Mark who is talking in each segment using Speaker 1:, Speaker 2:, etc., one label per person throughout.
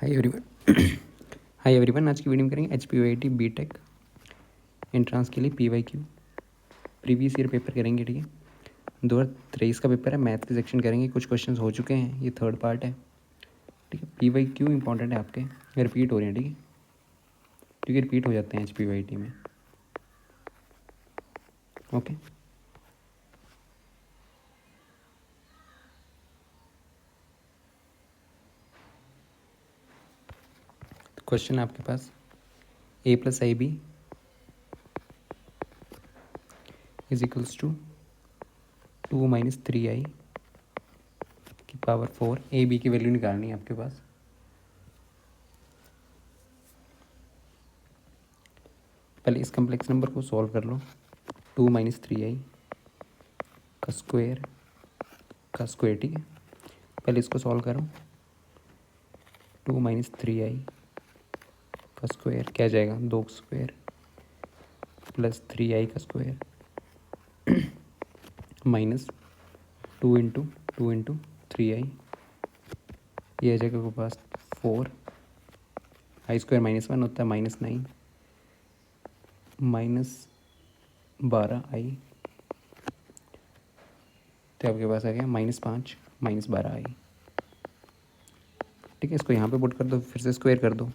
Speaker 1: Hi everyone hi everyone आज की video में करेंगे HPOIT बीटेक एंट्रांस के लिए PYQ प्रीवियस ईयर पेपर करेंगे। ठीक है, 2023 का पेपर है। मैथ के सेक्शन करेंगे, कुछ क्वेश्चंस हो चुके हैं, ये थर्ड पार्ट है। ठीक है, PYQ इंपॉर्टेंट है आपके, रिपीट हो रहे हैं। ठीक है, क्योंकि रिपीट हो जाते हैं HPOIT में। ओके, क्वेश्चन है आपके पास a + IB = 2 - 3i की पावर 4। a b की वैल्यू निकालनी है आपके पास। पहले इस कम्प्लेक्स नंबर को सॉल्व कर लो। 2 - 3i का स्क्वायर ठीक है, पहले इसको सॉल्व करो। 2 - 3i का स्क्वायर क्या आ जाएगा, 2 का स्क्वायर प्लस 3i का स्क्वायर माइनस 2 × 2 × 3i, ये आ जाएगा आपके पास 4। i² -1 होता है -9 -12i, तो आपके पास आ गया -5 -12i। ठीक है, इसको यहाँ पे पुट कर दो, फिर से स्क्वायर कर दो।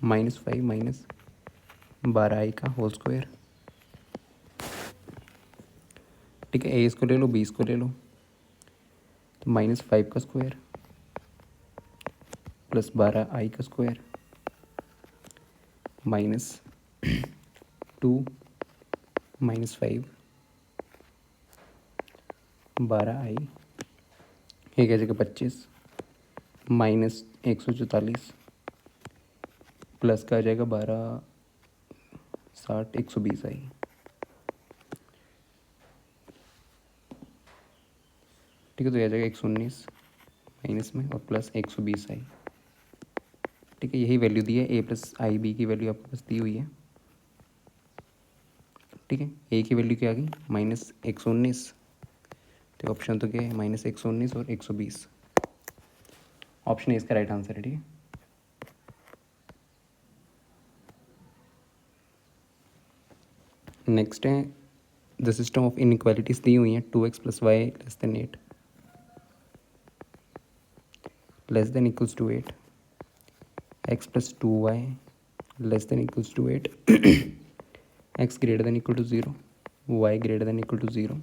Speaker 1: -5 -12i का होल स्क्वायर। ठीक है, a इसको ले लो, b इसको ले लो, तो -5 का स्क्वायर प्लस 12i का स्क्वायर -2 -5 12i, ये क्या जगह 25 -144 प्लस का आ जाएगा 12 60 120i। ठीक है, तो ये आ जाएगा 119 माइनस में और प्लस 120i। ठीक है, यही वैल्यू दी है, a + IB की वैल्यू आपके पास दी हुई है। ठीक है, a की वैल्यू क्या आ गई -119, तो ऑप्शन तो क्या है -119 और 120। ऑप्शन ए इसका राइट आंसर है। ठीक है, नेक्स्ट है द सिस्टम ऑफ इनइक्वालिटीज दी हुई हैं। 2x + y <8 < 8, x + 2y < 8 x > 0, y > 0।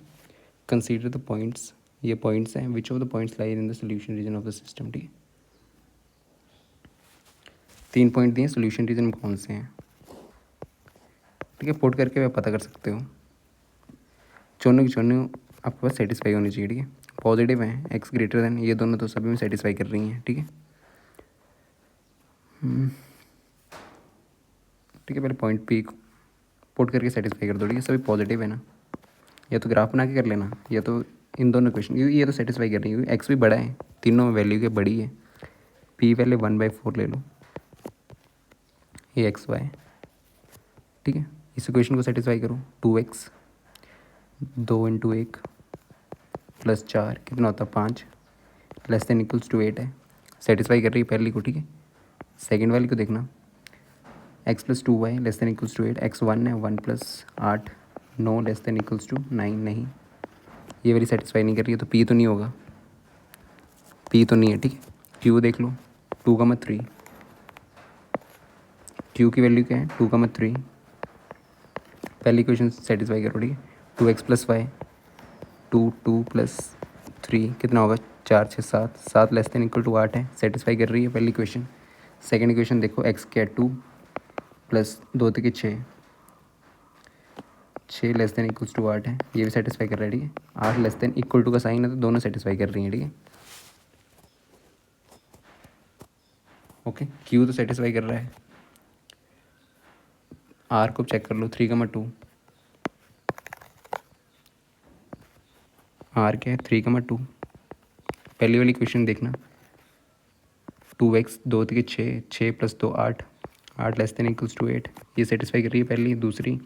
Speaker 1: Consider the points, ये पॉइंट्स हैं, which of the points lie in the solution region of the system. ठीक है, 3 पॉइंट दिए, सोल्यूशन रीजन में कौन से हैं। ठीक है, पुट करके आप पता कर सकते हो। चोनों की चोनों आपके पास सेटिस्फाई होनी चाहिए। ठीक है, पॉजिटिव हैं, x > ये दोनों तो सभी में सेटिस्फाई कर रही हैं। ठीक है, ठीक है, पहले पॉइंट पी पुट करके सेटिस्फाई कर दो। ठीक है, सभी पॉजिटिव है ना, या तो ग्राफ बना के कर लेना, या तो इन दोनों क्वेश्चन, ये तो सेटिस्फाई कर रही है, एक्स भी बड़ा है, तीनों में वैल्यू के बड़ी है। पी पहले 1/4 ले लो, ये XY। ठीक है, इस इक्वेशन को सेटिस्फाई करो। 2x 2 × 1 प्लस 4 कितना होता है 5 < 8 है, सेटिस्फाई कर रही है पहली को। ठीक है, सेकेंड वाली को देखना, x + 2y < 8, x 1 है, 1 + 8 9 < 9 नहीं, ये वाली सेटिस्फाई नहीं कर रही है, तो P तो नहीं होगा, P तो नहीं है। ठीक है, Q देख लो, 2, 3, Q की वैल्यू क्या है 2, 3, पहली इक्वेशन सेटिस्फाई करो। ठीक है, 2x + y 2 + 3 कितना होगा 4 6 7 7 < 8 है, सेटिस्फाई कर रही है पहली इक्वेशन। सेकेंड इक्वेशन देखो, x क्या है 2 प्लस 2 3 6 6 < 8 है, ये भी सेटिस्फाई कर रहा है। ठीक है, 8 > का साइन है, तो दोनों सेटिस्फाई कर रही हैं। ठीक है, ओके, Q तो सेटिस्फाई कर रहा है। R को चेक कर लो, 3, 2 R क्या है 3, 2, पहली वाली क्वेश्चन देखना, 2x 2 3 6 6 + 2 8 8 < 8, ये सेटिस्फाई कर रही है पहली। दूसरी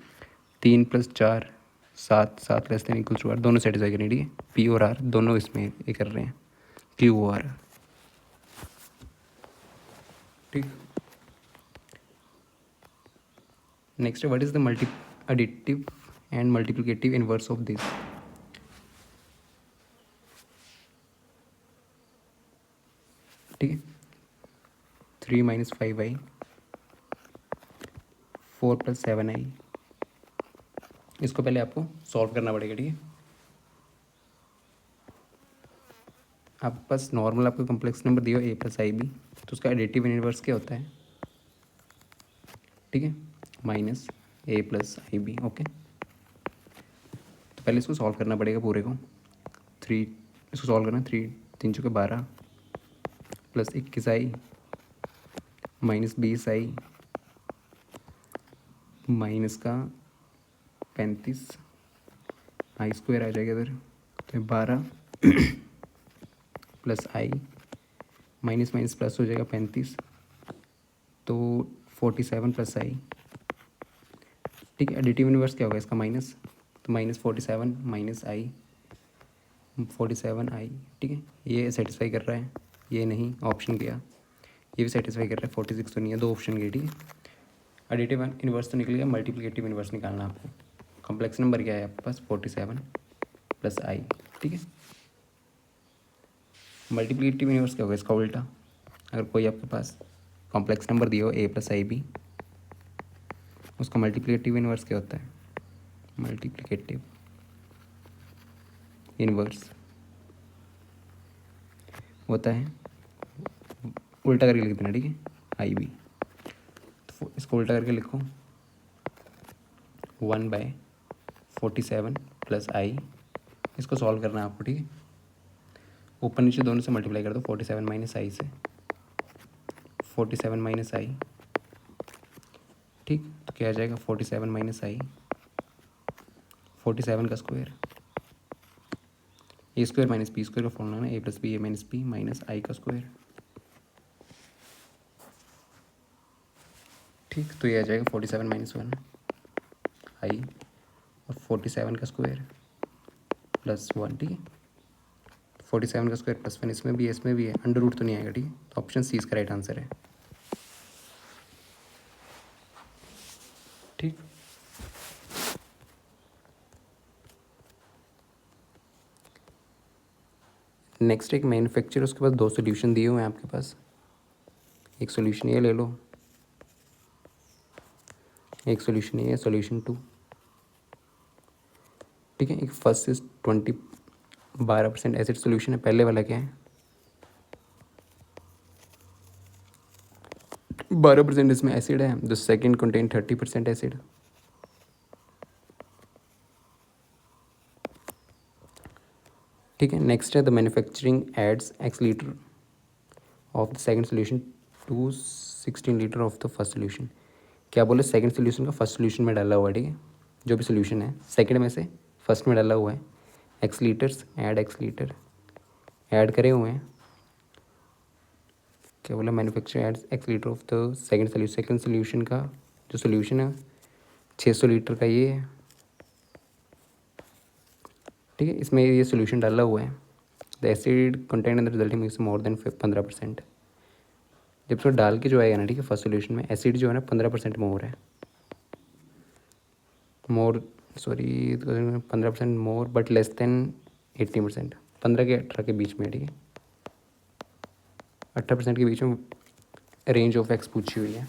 Speaker 1: 3 + 4 7 7 < 8, दोनों सेटिस्फाई कर रही है। ठीक है, P और R दोनों इसमें ये कर रहे हैं, Q और R। ठीक। नेक्स्ट है what is the multi additive and multiplicative inverse of this. ठीक है, 3 - 5i 4 + 7i। इसको पहले आपको सॉल्व करना पड़ेगा। ठीक है, आपके पास नॉर्मल आपको कॉम्प्लेक्स नंबर दिया a + ib, तो उसका एडिटिव इनवर्स क्या होता है? ठीक है, -a + ib। ओके, तो पहले इसको सॉल्व करना पड़ेगा पूरे को। 3, इसको सॉल्व करना, 3 × 3 = 12 + 21i -20i माइनस का 35 i² आ जाएगा इधर, तो 12 + i माइनस माइनस प्लस हो जाएगा 35, तो 47 + i। ठीक है, एडिटिव इनवर्स क्या होगा इसका? माइनस, तो -47 - i 47i। ठीक है, ये सेटिस्फाई कर रहा है, ये नहीं, ऑप्शन गया। ये भी सेटिस्फाई कर रहा है, 46 तो नहीं है, 2 ऑप्शन गए। ठीक है, एडिटिव इनवर्स तो निकल गया, मल्टीप्लिकेटिव इनवर्स निकालना आपको। कॉम्प्लेक्स नंबर क्या है आपके पास? 47 + i। ठीक है, मल्टीप्लिकेटिव इनवर्स क्या होगा इसका उल्टा? अगर कोई आपके पास कॉम्प्लेक्स नंबर दिया हो a + ib, उसका मल्टीप्लिकेटिव इनवर्स क्या होता है? मल्टीप्लिकेटिव इनवर्स होता है, उल्टा करके लिख देना। ठीक है, ib, तो इसको उल्टा करके लिखो, 1/47 + i। इसको सॉल्व करना है आपको। ठीक है, ऊपर नीचे दोनों से मल्टीप्लाई कर दो, 47 - i से, 47 - i। ठीक, तो क्या आ जाएगा? 47 - i 47 का स्क्वायर, a² - b² का फॉर्मूला ना, a + b a - b minus i का स्क्वायर। ठीक, तो ये आ जाएगा 47 - 1 i और 47 का स्क्वायर +1। ठीक है, 47 का स्क्वायर +1 इसमें भी है, इसमें भी है, अंडर रूट तो नहीं आएगा। ठीक है, तो ऑप्शन सी इसका राइट आंसर है। ठीक, नेक्स्ट एक मैन्युफैक्चर, उसके पास 2 सोल्यूशन दिए हुए हैं आपके पास। एक सोल्यूशन ये ले लो, एक सोल्यूशन ये है, सोल्यूशन 2। ठीक है, एक फर्स्ट इज 12% एसिड सोल्यूशन है। पहले वाला क्या है? 12% इसमें एसिड है। The second contain 30% acid. ठीक है, नेक्स्ट है the manufacturing adds x litre of the second solution to 16 litre of the first solution. क्या बोले? सेकंड सोल्यूशन का फर्स्ट सोल्यूशन में डाला हुआ है। ठीक है, जो भी सोल्यूशन है सेकंड में से फर्स्ट में डाला हुआ है, x litres add x litre add करे हुए हैं। क्या बोला? Manufacture adds x litre of the second solution का जो सोल्यूशन है 600 लीटर का ये है। ठीक है, इसमें ये सोल्यूशन डाला हुआ है। The acid content in the resulting mix more than 15%। जब इसको डाल के जो आएगा ना, ठीक है, फर्स्ट सोल्यूशन में एसिड जो है ना 15% मोर है, more sorry 15% more but less than 80%। 15 के 18 के बीच में। ठीक है, 18% के बीच में रेंज ऑफ एक्स पूछी हुई है।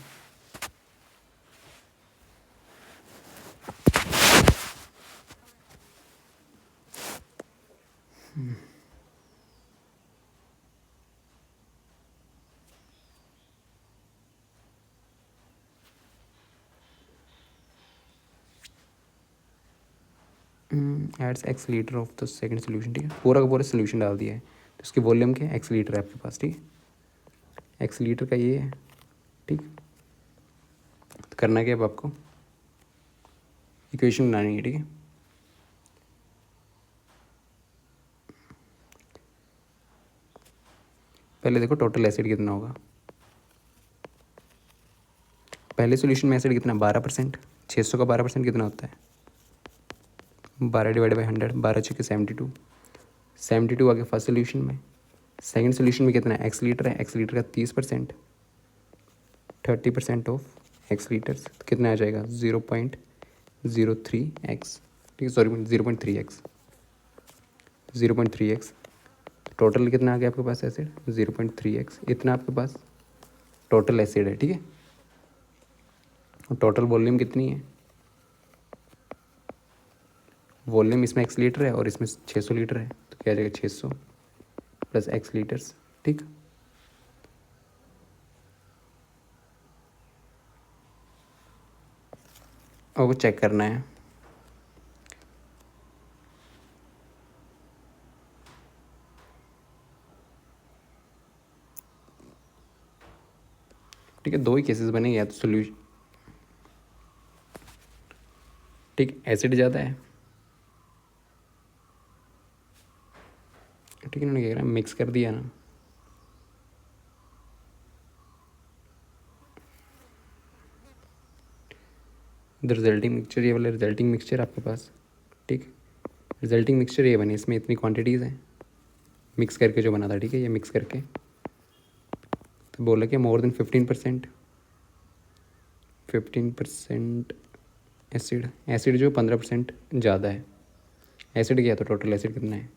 Speaker 1: Adds x litre of the second solution. ठीक है, पूरा का पूरा सोल्यूशन डाल दिया है, तो इसकी वॉल्यूम क्या है? x लीटर है आपके पास। ठीक है, x लीटर का ये है। ठीक, तो करना क्या अब आपको? इक्वेशन बनानी है। ठीक है, पहले देखो टोटल एसिड कितना होगा। पहले सोल्यूशन में एसिड कितना? 12%। 600 का 12% कितना होता है? 12 / 100, 12 × 72। 72 आ गया फर्स्ट सोल्यूशन में। सेकंड सोल्यूशन में कितना है? x लीटर है, x लीटर का 30%। 30% ऑफ एक्स लीटर्स, तो कितना आ जाएगा 0.03x, ठीक है, सॉरी 0.3x, 0.3x। टोटल कितना आ गया आपके पास एसिड 0.3x, इतना आपके पास टोटल एसिड है, ठीक है। और टोटल वॉल्यूम कितनी है, वॉल्यूम इसमें एक्स लीटर है और इसमें 600 लीटर है, तो क्या आ जाएगा 600 प्लस एक्स लीटर्स, ठीक। और वो चेक करना है, ठीक है। दो ही केसेस बने, या तो सोल्यूशन, ठीक, एसिड ज़्यादा है, ठीक है, इन्होंने क्या करा मिक्स कर दिया ना, द रिजल्टिंग मिक्सचर, ये वाला रिजल्टिंग मिक्सचर आपके पास, ठीक। रिजल्टिंग मिक्सचर ये बने, इसमें इतनी क्वांटिटीज़ हैं मिक्स करके जो बना था, ठीक है, ये मिक्स करके, तो बोला कि मोर देन 15%, 15% एसिड, एसिड जो 15% ज़्यादा है, एसिड क्या, तो टोटल एसिड कितना है,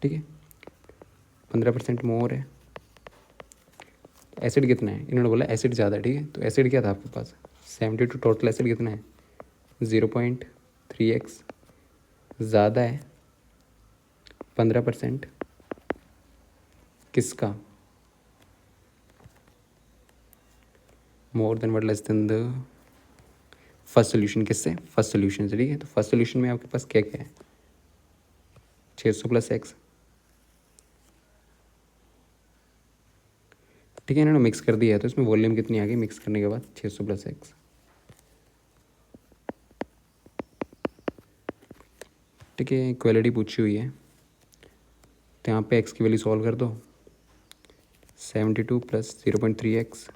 Speaker 1: ठीक है, 15% मोर है, एसिड कितना है, इन्होंने बोला एसिड ज़्यादा है, ठीक है, तो एसिड क्या था आपके पास 72, टोटल एसिड कितना है 0.3x, ज़्यादा है 15% किसका, more than but less than the first solution, किससे फर्स्ट सोल्यूशन से, ठीक है। तो फर्स्ट सोल्यूशन में आपके पास क्या क्या है 600 प्लस एक्स, ठीक है, इन्होंने मिक्स कर दिया है, तो इसमें वॉल्यूम कितनी आ गई मिक्स करने के बाद 600 प्लस एक्स, ठीक है। इक्वालिटी पूछी हुई है, तो यहाँ पे एक्स की वैल्यू सॉल्व कर दो, 72 प्लस 0.3x,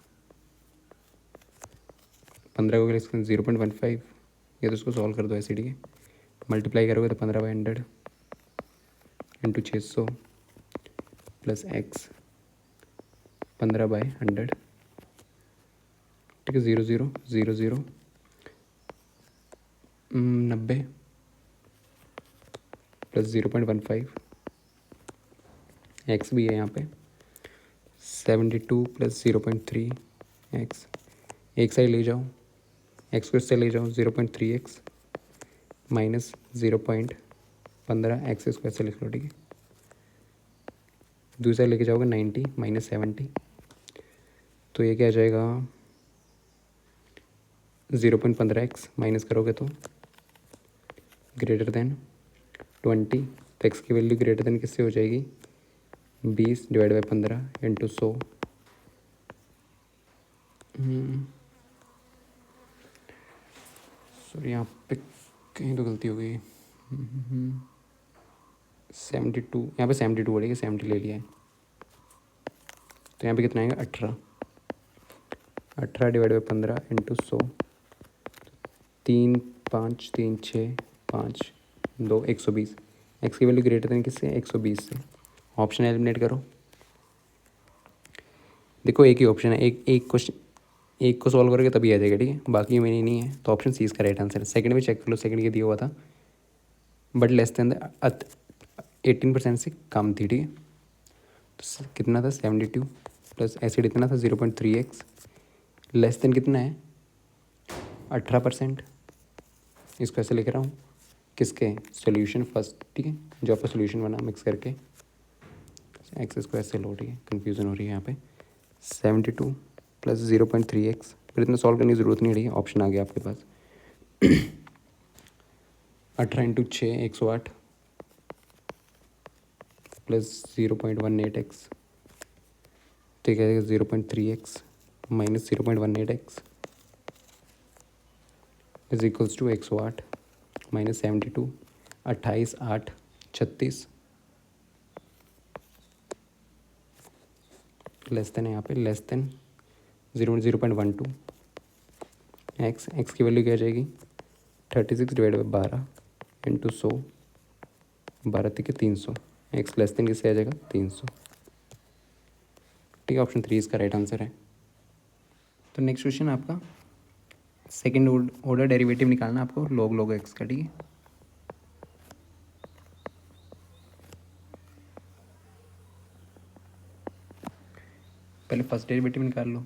Speaker 1: 15 को 0.15, ये तो उसको सॉल्व कर दो ऐसे, ठीक है। मल्टीप्लाई करोगे तो 15/100 इंटू 600 प्लस एक्स 15/100, ठीक है, 0 0 0 0 90 प्लस 0.15, एक्स भी है यहाँ पे, 72 प्लस 0.3 एक्स, एक साइड ले जाओ, एक्स को इससे ले जाओ 0.3x माइनस 0.15 एक्स स्क्वायर से लिख लो, ठीक है। दूसरा लेके जाओगे 90 माइनस 70, तो ये क्या आ जाएगा 0.15x माइनस करोगे तो ग्रेटर देन 20, तो एक्स की वैल्यू ग्रेटर देन किससे हो जाएगी 20 डिवाइड बाई 15 इंटू 100, सॉरी यहाँ पे कहीं तो गलती हो गई, 72, यहाँ पे 72 बढ़ेगी, 70 ले लिया है, तो यहाँ पे कितना आएगा 18, 18 डिवाइड बाई 15 इंटू 100, 3 5 3 6 5 2 120, एक्स की वैल्यू ग्रेटर देन किससे 120 से, ऑप्शन एलिमिनेट करो, देखो एक ही ऑप्शन है, एक क्वेश्चन, एक को सॉल्व करोगे तभी आ जाएगा, ठीक है, बाकी में नहीं है, तो ऑप्शन सी इसका राइट आंसर है। सेकंड में चेक कर लो, सेकंड ये दिया हुआ था बट लेस देन द 18% से कम थी, ठीक है, तो कितना था 72 प्लस एसिड इतना था 0.3x, लेस देन कितना है 18%, इसको ऐसे लिख रहा हूँ किसके सॉल्यूशन फर्स्ट, ठीक है, जो आपका सॉल्यूशन बना मिक्स करके, एक्स इसको ऐसे लो, ठीक है, कन्फ्यूज़न हो रही है यहाँ पे, 72 प्लस 0.3x, फिर इतना सॉल्व करने की ज़रूरत नहीं रही है, ऑप्शन आ गया आपके पास 18 इंटू 6 108 प्लस 0.18x, तो क्या 0.3x minus 0.18x is equals to 108 minus 72, 28 8 36, less than है यहाँ पे, लेस देन 0.12 एक्स, एक्स की वैल्यू क्या आ जाएगी 36 divide by 12 into 100, 12 300, x less than किससे आ जाएगा 300, ठीक है, ऑप्शन 3 इसका राइट आंसर है। तो नेक्स्ट क्वेश्चन आपका सेकेंड ऑर्डर डेरिवेटिव निकालना आपको log log x का। ठीक है, पहले फर्स्ट डेरिवेटिव निकाल लो।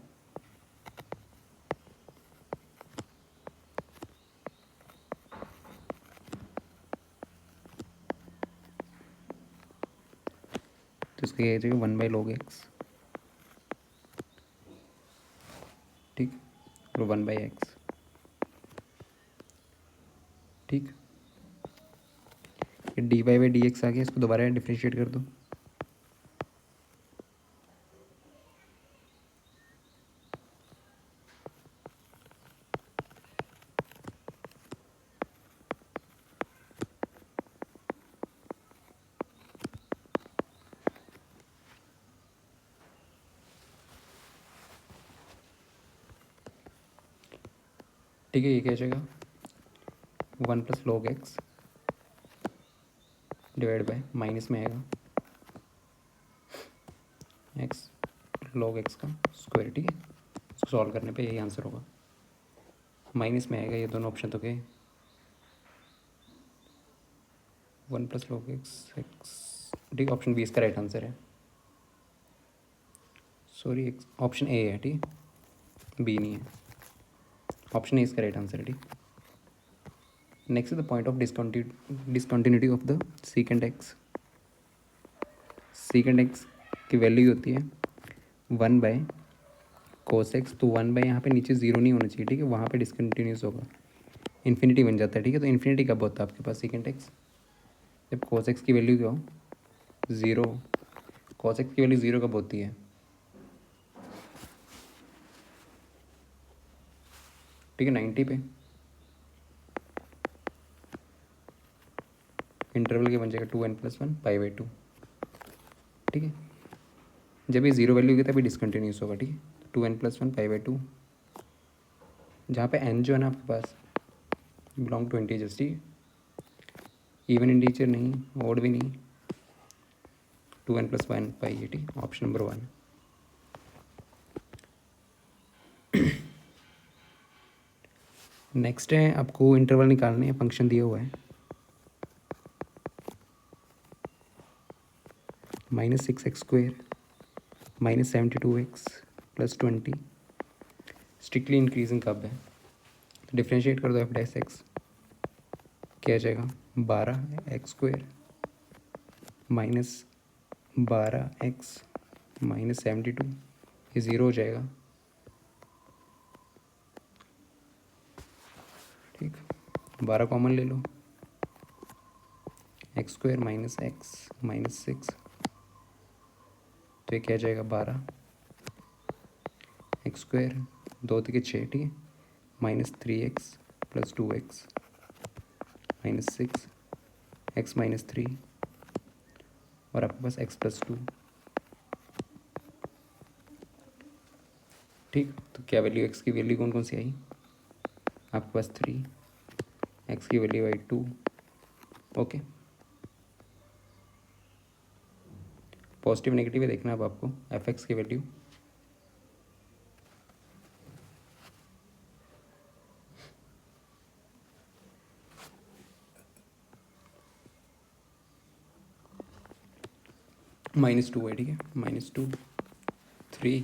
Speaker 1: तो इसका क्या जाएगा 1/log x, ठीक, और 1/x। ठीक, dy बाई डी एक्स आ गया, इसको दोबारा डिफ्रेंशिएट कर दो। ठीक है, ये क्या जाएगा 1 + log x divide by minus में आएगा x log x का स्क्वायर। ठीक है, इसको सॉल्व करने पे यही आंसर होगा, माइनस में आएगा। ये दोनों ऑप्शन तो गए। 1 + log x। ठीक, ऑप्शन बी इसका राइट आंसर है। सॉरी, ऑप्शन ए है, ठीक, बी नहीं है। ऑप्शन ए इसका राइट आंसर है। ठीक, next is the point of discontinuity of the सीकेंड x. सीकेंड x की वैल्यू होती है 1/cos x। तो 1 यहाँ पे नीचे 0 नहीं होना चाहिए। ठीक है, वहाँ पे डिसकंटिन्यूस होगा, इन्फिनिटी बन जाता है। ठीक है, तो इन्फिनिटी कब होता है आपके पास सीकेंड एक्स? जब cos x की वैल्यू क्या हो 0। cos x की वैल्यू 0 कब होती है? ठीक है, 90 पे। इंटरवल के बन जाएगा 2n+1 π/2। ठीक है, जब ये 0 वैल्यू होगी तभी डिसकंटिन्यूस होगा। ठीक है, 2n+1 π/2, जहाँ पे n जो है ना आपके पास बिलोंग टू इंटीजर्स। ठीक है, इवन इंटीजर नहीं, ऑड भी नहीं, 2n+1 π है। ठीक, ऑप्शन नंबर 1। नेक्स्ट है, आपको इंटरवल निकालने हैं, फंक्शन दिया हुआ है -6x² -72x + 20। स्ट्रिक्टली इंक्रीजिंग कब है? तो डिफ्रेंशिएट कर दो f'(x), क्या आ जाएगा 12x² -12x -72, ये 0 हो जाएगा। ठीक, 12 कॉमन ले लो, x² -x -6, तो ये क्या आ जाएगा 12 x², 2 3 6। ठीक है, -3x + 2x -6 x -3, और आपके पास x + 2। ठीक, तो क्या वैल्यू x की वैल्यू कौन कौन सी आई आपके पास 3, x की वैल्यू आई 2। ओके, पॉजिटिव नेगेटिव है देखना अब आपको f(x) की वैल्यू। -2 है। ठीक है, -2 3,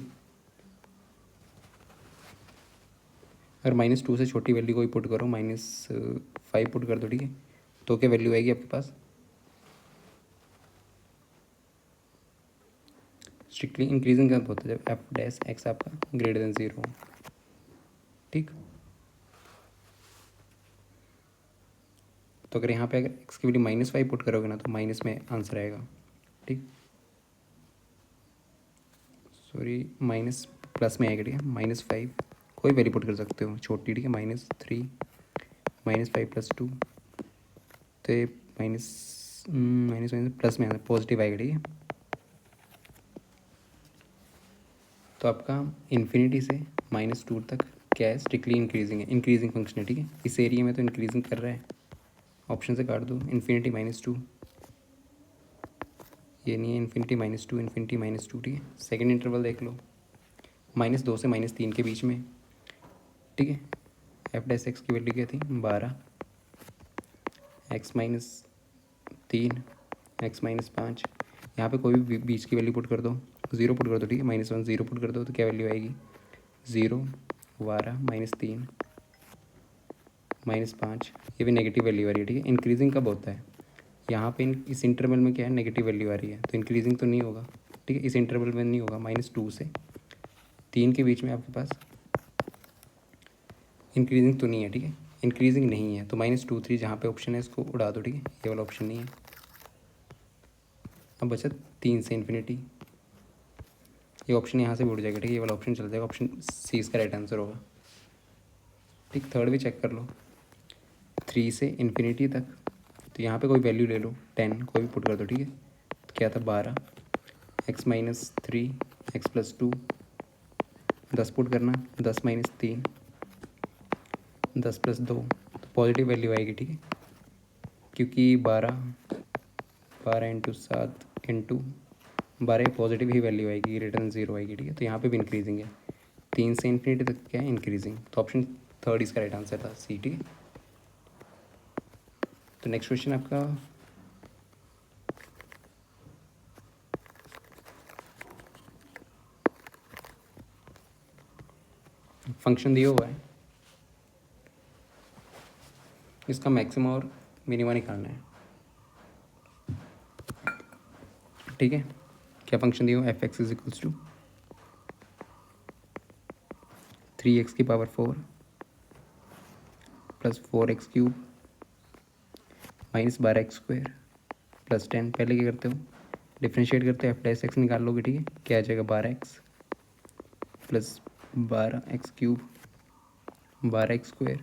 Speaker 1: अगर -2 से छोटी वैल्यू कोई पुट करो, -5 पुट कर दो। ठीक है, तो क्या वैल्यू आएगी आपके पास? स्ट्रिक्टली इंक्रीजिंग कब होता है? जब f'(x) आपका >0 हो। ठीक, तो अगर यहाँ पे अगर x की वैल्यू -5 पुट करोगे ना तो माइनस में आंसर आएगा। ठीक, सॉरी, माइनस प्लस में आएगा। ठीक है, -5 कोई वैल्यू पुट कर सकते हो छोटी। ठीक है, -3 -5 + 2, तो ये माइनस प्लस में आना पॉजिटिव आएगा। ठीक है, तो आपका इन्फिनिटी से -2 तक क्या है? स्ट्रिक्टली इंक्रीजिंग है, इंक्रीजिंग फंक्शन है। ठीक है, इस एरिया में तो इंक्रीजिंग कर रहा है, ऑप्शन से काट दो। इन्फिनिटी -2, ये नहीं है इन्फिनिटी -2 इन्फिनिटी -2, ठीक है। सेकेंड इंटरवल देख लो, -2 से -3 के बीच में, ठीक है। एफ डैश एक्स की वैल्यू क्या थी 12, x-3, x-5, यहाँ पे कोई भी बीच की वैल्यू पुट कर दो, 0 पुट कर दो, ठीक है। -1 0 पुट कर दो तो क्या वैल्यू आएगी 0, 12, -3, -5, ये भी नेगेटिव वैल्यू आ रही है, ठीक है। इंक्रीजिंग कब होता है यहाँ पे, इस इंटरवल में क्या है नेगेटिव वैल्यू आ रही है, तो इंक्रीजिंग तो नहीं होगा, ठीक है। इस इंटरवल में नहीं होगा, -2 से 3 के बीच में आपके पास इंक्रीजिंग तो नहीं है, ठीक है। इंक्रीजिंग नहीं है तो -2 3 जहाँ पे ऑप्शन है इसको उड़ा दो, ठीक है। ये वाला ऑप्शन नहीं है। अब बचा 3 से इन्फिनिटी, ये ऑप्शन यहाँ से भी उड़ जाएगा, ठीक है। ये वाला ऑप्शन चल जाएगा, ऑप्शन सी इसका राइट आंसर होगा, ठीक। थर्ड भी चेक कर लो, 3 से इन्फिनिटी तक, तो यहाँ पे कोई वैल्यू ले लो, 10 कोई भी पुट कर दो, ठीक है। तो क्या था 12, x-3, x+2, 10 पुट करना, 10 -3, 10 + 2, तो पॉजिटिव वैल्यू आएगी, ठीक है। क्योंकि 12 इंटू 7 इंटू 12 पॉजिटिव ही वैल्यू आएगी, रिटर्न 0 आएगी, ठीक है। तो यहाँ पे भी इंक्रीजिंग है, 3 से इन्फिनिटी तक क्या है इंक्रीजिंग, तो ऑप्शन थर्ड इसका राइट आंसर था, सी, ठीक है। तो नेक्स्ट क्वेश्चन आपका फंक्शन दिया हुआ है, इसका मैक्सिमम और मिनिमा निकालना है, ठीक है। क्या फंक्शन दिया हुआ, f(x) = 3x⁴ + 4x³ -12x² + 10, पहले क्या करते हो डिफ्रेंशिएट करते हो, f'(x) निकाल लोगे, ठीक है। क्या आ जाएगा 12x + 12x³, 12x²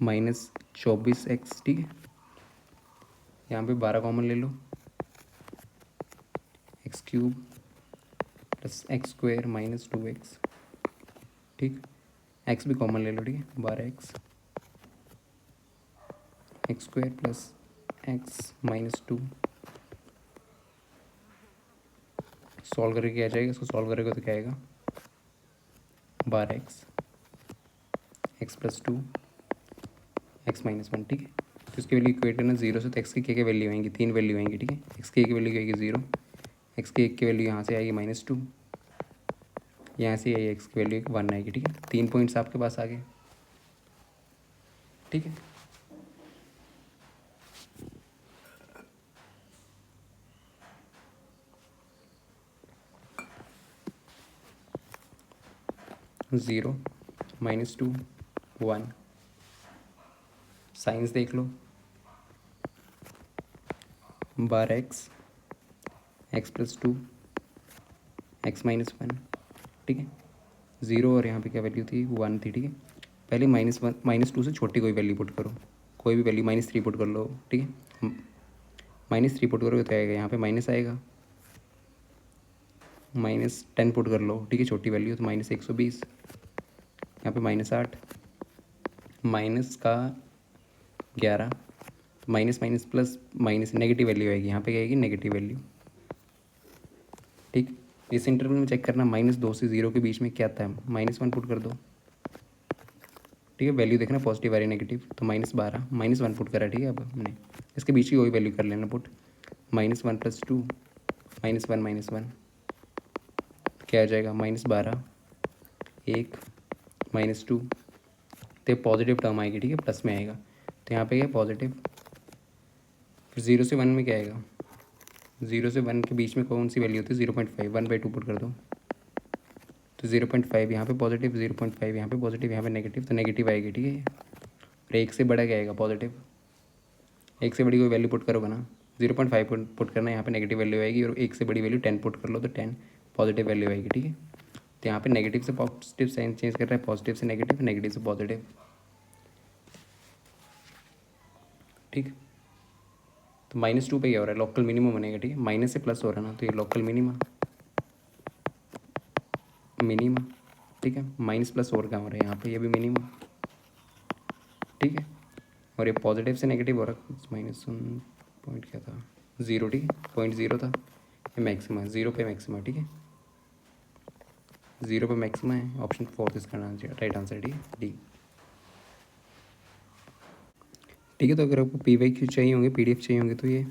Speaker 1: -24x, ठीक है। यहाँ पे 12 कॉमन ले लो, x³ + x² -2x, ठीक। x भी कॉमन ले लो, ठीक है। 12x, x² + x -2, सॉल्व करके क्या आ जाएगा, इसको सॉल्व करेगा तो क्या आएगा 12x, x+2, x -1, ठीक है। तो इसकी वैल्यू इक्वेट करना 0 से, तो x की क्या वैल्यू आएंगी, 3 वैल्यू आएंगी, ठीक है। x की एक वैल्यू आएगी 0, x की एक की वैल्यू यहाँ से आएगी -2, यहाँ से आएगी x की वैल्यू 1 आएगी, ठीक है। 3 पॉइंट्स आपके पास आ गए, ठीक है। ज़ीरो, -2, 1, साइंस देख लो, 12x, x+2, x -1, ठीक है। 0 और यहाँ पे क्या वैल्यू थी 1 थी, ठीक है। पहले -1 -2 से छोटी कोई वैल्यू पुट करो, कोई भी वैल्यू -3 पुट कर लो, ठीक है। -3 पुट करोगे तो आएगा यहाँ पे माइनस आएगा, -10 पुट कर लो, ठीक है, छोटी वैल्यू तो -120, यहाँ पे -8, माइनस का 11, minus minus plus minus negative value आएगी, यहाँ पे क्या आएगी नेगेटिव वैल्यू, ठीक। इस इंटरवल में चेक करना -2 से 0 के बीच में क्या आता है, -1 पुट कर दो, ठीक है। वैल्यू देखना पॉजिटिव आ रही है नेगेटिव, तो -12, -1 पुट करा, ठीक है। अब हमने इसके बीच की वही वैल्यू कर लेना पुट, -1 + 2, -1 -1, तो क्या आ जाएगा -12, 1, -2, तो पॉजिटिव टर्म आएगी, ठीक है, प्लस में आएगा, तो यहाँ पे क्या पॉजिटिव। फिर 0 से 1 में क्या आएगा, 0 से 1 के बीच में कौन सी वैल्यू होती है 0.5, 1/2 पुट कर दो, तो 0.5 यहाँ पे पॉजिटिव, 0.5 यहाँ पे पॉजिटिव, यहाँ पे नेगेटिव, तो नेगेटिव आएगी, ठीक है। और 1 से बड़ा क्या आएगा पॉजिटिव, 1 से बड़ी कोई वैल्यू पुट करोगे ना, 0.5 पुट करना, यहाँ पे नेगेटिव वैल्यू आएगी, और 1 से बड़ी वैल्यू 10 पुट कर लो तो 10 पॉजिटिव वैल्यू आएगी, ठीक है। तो यहाँ पे नेगेटिव से पॉजिटिव साइन चेंज कर रहा है, पॉजिटिव से नेगेटिव, नेगेटिव से पॉजिटिव, ठीक। तो -2 पे क्या हो रहा है, लोकल मिनिमम बनेगा, ठीक है। माइनस से प्लस हो रहा है ना, तो ये लोकल मिनिमा, मिनिमा, ठीक है। माइनस प्लस और क्या हो रहा है यहाँ पे, ये भी मिनिमा, ठीक है। और ये पॉजिटिव से नेगेटिव हो रहा है -1 पॉइंट क्या था 0, ठीक है, 0.0 था, ये मैक्सिमा है, 0 पे मैक्सिमा, ठीक है, 0 पे मैक्सिमा है, ऑप्शन 4 इसका राइट आंसर, ठीक है, डी। ठीक है, तो अगर आपको PYQ चाहिए होंगे, PDF चाहिए होंगे, तो ये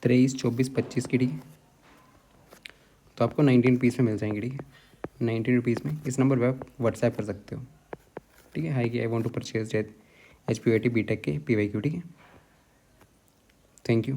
Speaker 1: 23, 24, 25 की, ठीक है, तो आपको 19 रुपीज़ में मिल जाएंगे, ठीक है, 19 रुपीज़ में। इस नंबर पर आप व्हाट्सएप कर सकते हो, ठीक है, हाई कि I want to purchase HPYT BTech के PYQ, ठीक है। Thank you.